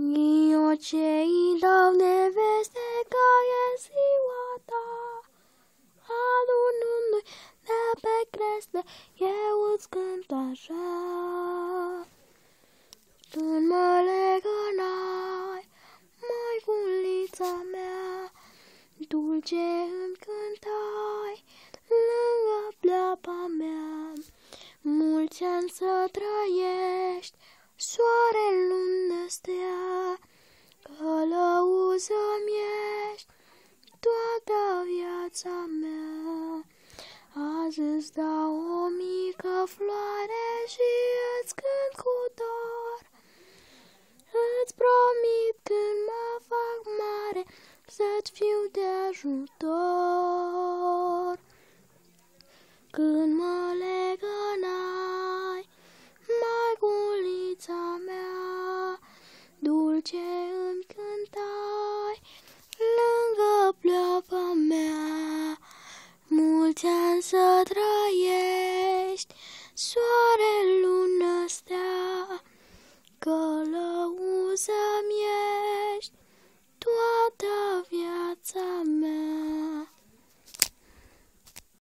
Eu ce-i dau neveste că e ziua ta, adunându-i de pe creste, eu îți cânt așa. Când mă legănai, maiculița mea, dulce îmi cântai lângă pleapa mea. Mulți ani să trăiești, soare, lună, stea, călăuză-mi ești toată viața mea. Azi îți dau o mică floare și îți cânt cu dor. Îți promit când mă fac mare să-ți fiu de ajutor. Când mă legănai, maiculița mea, dulce îmi cântai lângă pleapa mea. Mulți ani să trăiești, soare, lună, stea, călăuză-mi